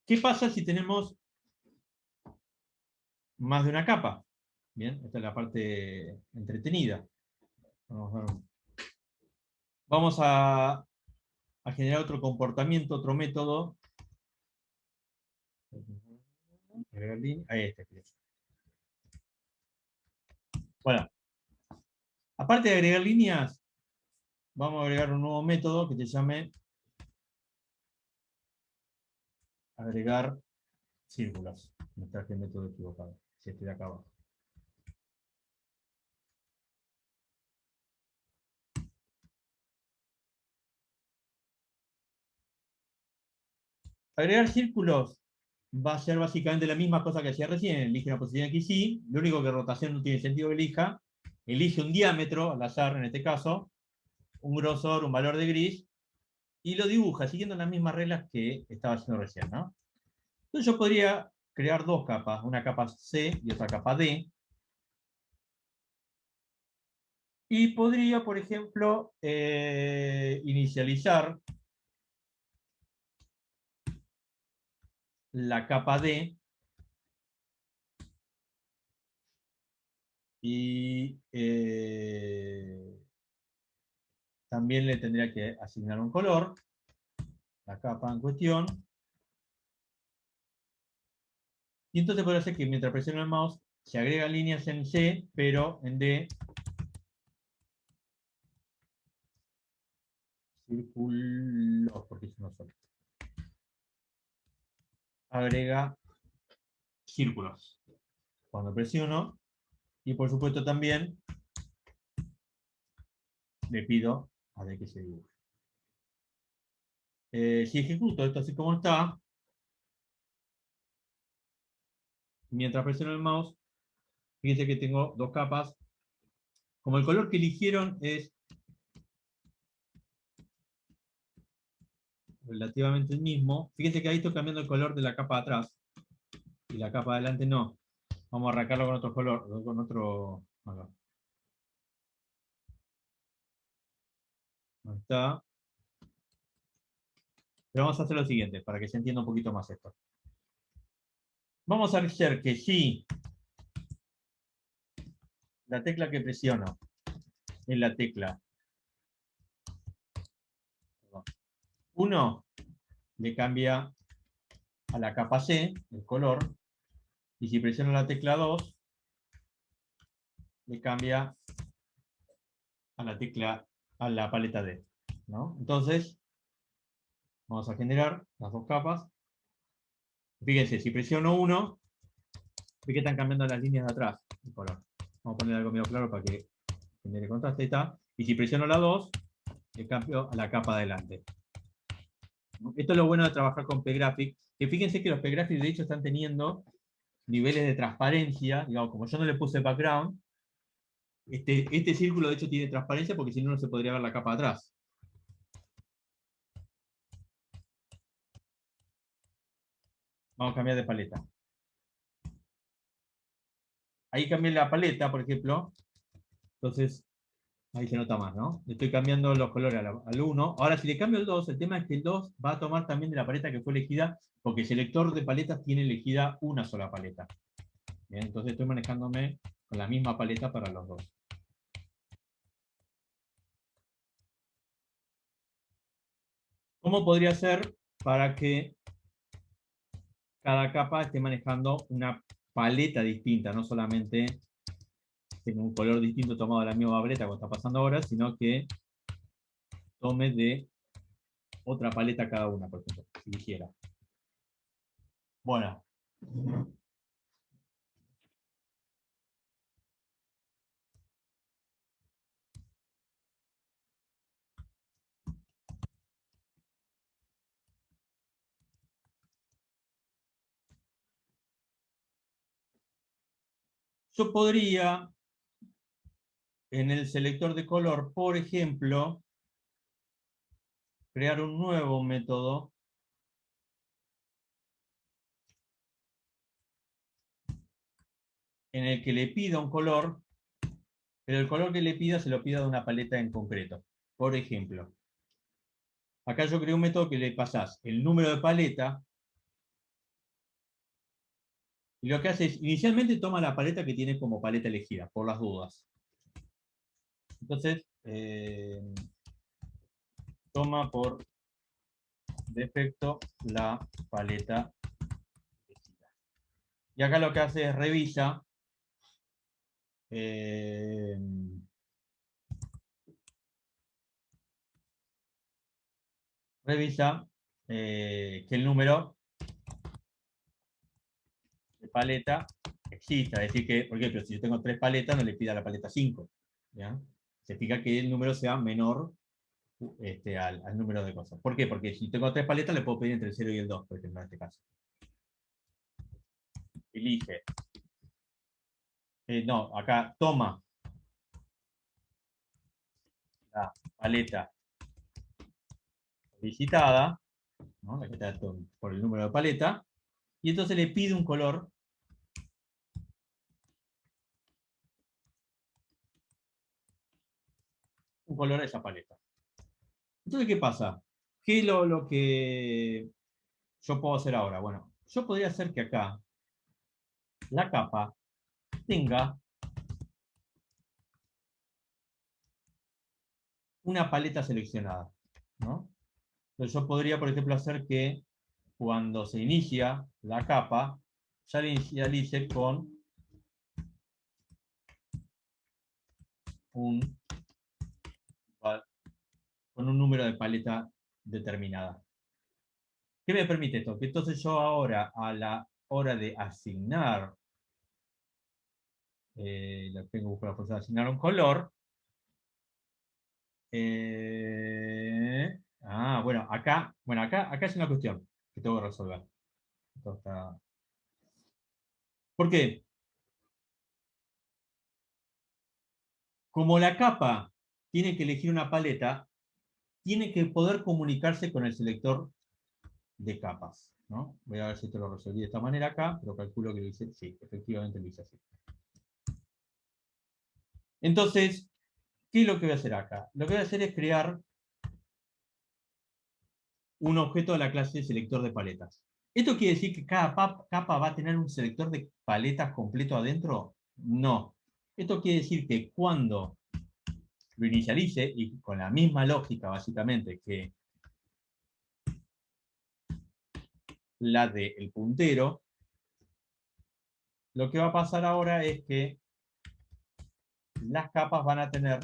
¿Qué pasa si tenemos más de una capa? Bien, esta es la parte entretenida. Vamos a generar otro comportamiento, otro método. Ahí está. Bueno, aparte de agregar líneas, vamos a agregar un nuevo método que se llame agregar círculos. Me traje el método equivocado. Si estoy de acá abajo. Agregar círculos va a ser básicamente la misma cosa que hacía recién. Elige una posición X, Y. Lo único que rotación no tiene sentido que elija. Elige un diámetro, al azar en este caso, un grosor, un valor de gris, y lo dibuja siguiendo las mismas reglas que estaba haciendo recién, ¿no? Entonces yo podría crear dos capas, una capa C y otra capa D. Y podría, por ejemplo, inicializar la capa D y también le tendría que asignar un color, la capa en cuestión. Y entonces podría hacer que mientras presiono el mouse se agregan líneas en C, pero en D círculos, porque es uno solo. Agrega círculos. Cuando presiono, y por supuesto también le pido a D que se dibuje. Si ejecuto esto así como está, mientras presiono el mouse, fíjense que tengo dos capas. Como el color que eligieron es relativamente el mismo, fíjense que ahí estoy cambiando el color de la capa de atrás y la capa de adelante no. Vamos a arrancarlo con otro color, con otro... Acá. Ahí está. Pero vamos a hacer lo siguiente, para que se entienda un poquito más esto. Vamos a hacer que si la tecla que presiono es la tecla 1, le cambia a la capa C el color, y si presiono la tecla 2, le cambia a la tecla, a la paleta D, ¿no? Entonces, vamos a generar las dos capas. Fíjense, si presiono 1, ve que están cambiando las líneas de atrás, el color. Vamos a poner algo medio claro para que genere contraste. Está. Y si presiono la 2, le cambio a la capa de adelante. Esto es lo bueno de trabajar con pgraphic, que fíjense que los pgraphics de hecho están teniendo niveles de transparencia, digamos, como yo no le puse background, este círculo de hecho tiene transparencia porque si no, no se podría ver la capa de atrás. Vamos a cambiar de paleta. Ahí cambié la paleta, por ejemplo, entonces ahí se nota más, ¿no? Le estoy cambiando los colores al 1. Ahora, si le cambio el 2, el tema es que el 2 va a tomar también de la paleta que fue elegida, porque el selector de paletas tiene elegida una sola paleta. Bien, entonces estoy manejándome con la misma paleta para los dos. ¿Cómo podría ser para que cada capa esté manejando una paleta distinta? No solamente tenga un color distinto tomado de la misma paleta como está pasando ahora, sino que tome de otra paleta cada una, por ejemplo, si quisiera. Bueno. Yo podría, en el selector de color, por ejemplo, crear un nuevo método en el que le pida un color, pero el color que le pida se lo pida de una paleta en concreto. Por ejemplo, acá yo creé un método que le pasás el número de paleta Y lo que hace es, inicialmente toma la paleta que tiene como paleta elegida, por las dudas. Entonces, toma por defecto la paleta elegida. Y acá lo que hace es revisa que el número de paleta exista. Es decir, que, por ejemplo, si yo tengo 3 paletas, no le pida la paleta 5. ¿Ya? Se fija que el número sea menor al número de cosas. ¿Por qué? Porque si tengo 3 paletas, le puedo pedir entre el 0 y el 2, por ejemplo, en este caso. Elige. No, acá toma la paleta solicitada, ¿no? La que está por el número de paleta, y entonces le pide un color a esa paleta. Entonces, ¿qué pasa? ¿Qué es lo que yo puedo hacer ahora? Bueno, yo podría hacer que acá la capa tenga una paleta seleccionada, ¿no? Entonces yo podría, por ejemplo, hacer que cuando se inicia la capa, ya la inicialice un, con un número de paleta determinada. ¿Qué me permite esto? Que entonces yo ahora, a la hora de asignar, lo tengo que buscar la asignar un color. Bueno, acá es una cuestión que tengo que resolver. ¿Por qué? Como la capa tiene que elegir una paleta, tiene que poder comunicarse con el selector de capas, ¿no? Voy a ver si esto lo resolví de esta manera acá, pero calculo que lo hice, sí, efectivamente lo hice así. Entonces, ¿qué es lo que voy a hacer acá? Lo que voy a hacer es crear un objeto de la clase selector de paletas. ¿Esto quiere decir que cada capa va a tener un selector de paletas completo adentro? No. Esto quiere decir que cuando lo inicialice, y con la misma lógica básicamente que la del puntero, lo que va a pasar ahora es que las capas van a tener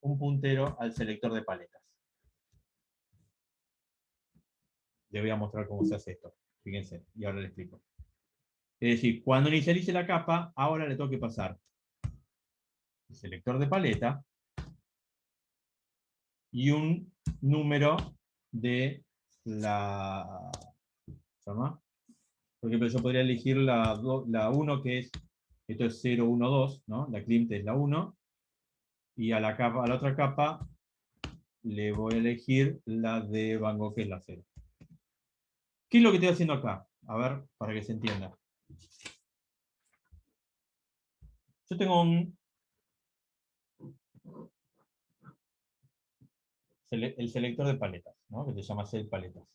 un puntero al selector de paletas. Les voy a mostrar cómo se hace esto. Fíjense, y ahora les explico. Es decir, cuando inicialice la capa, ahora le tengo que pasar el selector de paleta y un número de la... ¿se llama? Por ejemplo, yo podría elegir la 1, que es, esto es 0, 1, 2, ¿no? La Klimt es la 1, y a la otra capa le voy a elegir la de Van Gogh, que es la 0. ¿Qué es lo que estoy haciendo acá? A ver, para que se entienda. Yo tengo el selector de paletas, ¿no? Que se llama Cell Paletas,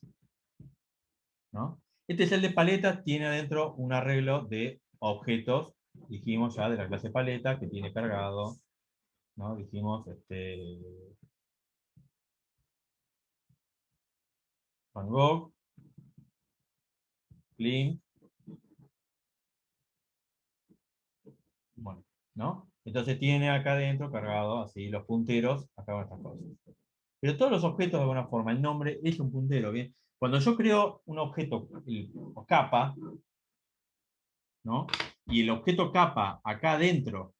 ¿no? Este cel de paletas tiene adentro un arreglo de objetos, dijimos ya, de la clase paleta, que tiene cargado, ¿no? Dijimos, Van Gogh, Klimt, bueno, ¿no? Entonces tiene acá adentro cargado así los punteros, acá van estas cosas. Pero todos los objetos de alguna forma, el nombre es un puntero, ¿bien? Cuando yo creo un objeto o capa, ¿no? Y el objeto capa acá adentro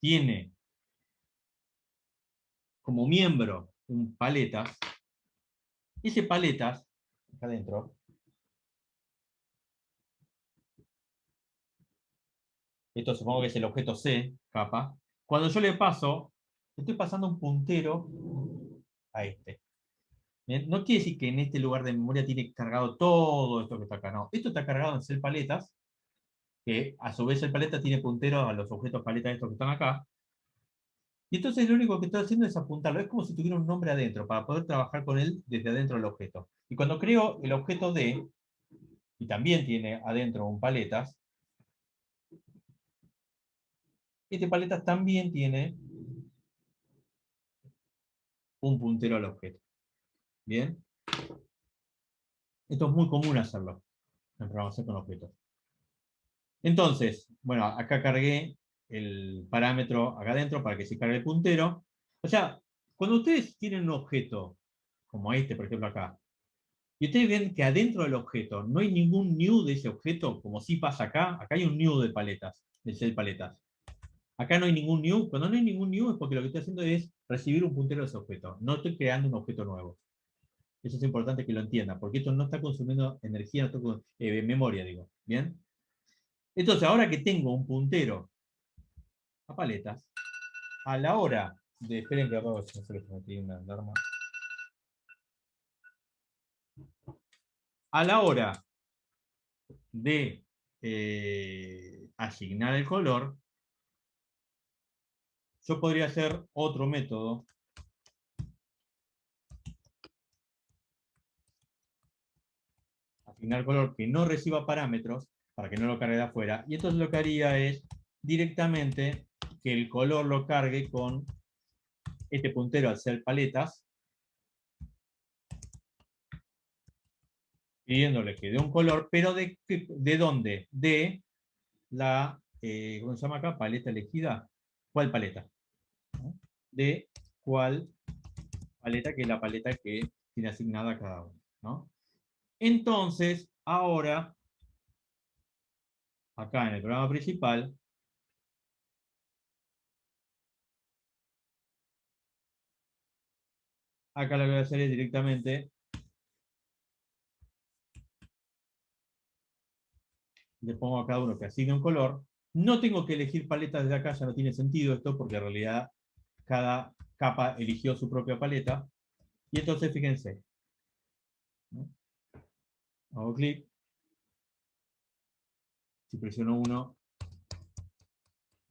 tiene como miembro un paletas, ese paletas, acá adentro, esto supongo que es el objeto C, capa, cuando yo le paso, estoy pasando un puntero a este. ¿Bien? No quiere decir que en este lugar de memoria tiene cargado todo esto que está acá, no. Esto está cargado en cel paletas, que a su vez el paleta tiene punteros a los objetos paletas estos que están acá. Y entonces lo único que estoy haciendo es apuntarlo. Es como si tuviera un nombre adentro, para poder trabajar con él desde adentro del objeto. Y cuando creo el objeto D, y también tiene adentro un paletas. Este paletas también tiene un puntero al objeto. Bien, esto es muy común hacerlo en programación con objetos. Entonces, bueno, acá cargué el parámetro acá adentro para que se cargue el puntero. O sea, cuando ustedes tienen un objeto, como este, por ejemplo, acá, y ustedes ven que adentro del objeto no hay ningún new de ese objeto, como sí pasa acá hay un new de paletas, de set paletas. Acá no hay ningún new. Cuando no hay ningún new es porque lo que estoy haciendo es recibir un puntero de ese objeto. No estoy creando un objeto nuevo. Eso es importante que lo entiendan, porque esto no está consumiendo energía, no está memoria, digo. ¿Bien? Entonces, ahora que tengo un puntero a paletas, a la hora de... Esperen que apago, no sé que se me tiene una alarma. A la hora de asignar el color, yo podría hacer otro método asignar color que no reciba parámetros para que no lo cargue de afuera. Y entonces lo que haría es directamente que el color lo cargue con este puntero al ser paletas, pidiéndole que dé un color, pero ¿de dónde? De la, ¿cómo se llama acá? Paleta elegida. ¿Cuál paleta? ¿No? De cuál paleta, que es la paleta que tiene asignada a cada uno. ¿No? Entonces, ahora, acá en el programa principal, acá lo que voy a hacer es directamente, le pongo a cada uno que asigne un color. No tengo que elegir paletas desde acá, ya no tiene sentido esto, porque en realidad cada capa eligió su propia paleta. Y entonces, fíjense, ¿no? Hago clic, si presiono 1,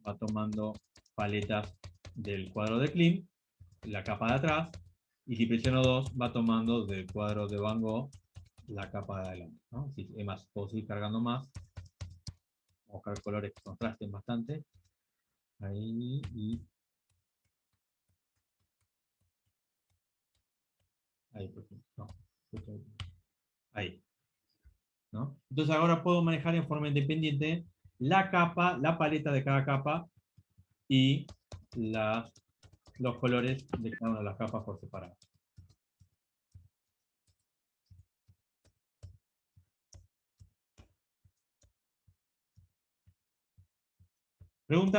va tomando paletas del cuadro de Klim, la capa de atrás, y si presiono 2, va tomando del cuadro de Van Gogh la capa de adelante. ¿No? Si, además, puedo seguir cargando más, buscar colores que contrasten bastante. Ahí y ahí, por ejemplo. No, ahí. ¿No? Entonces ahora puedo manejar en forma independiente la capa, la paleta de cada capa y los colores de cada una de las capas por separado. Pregunta.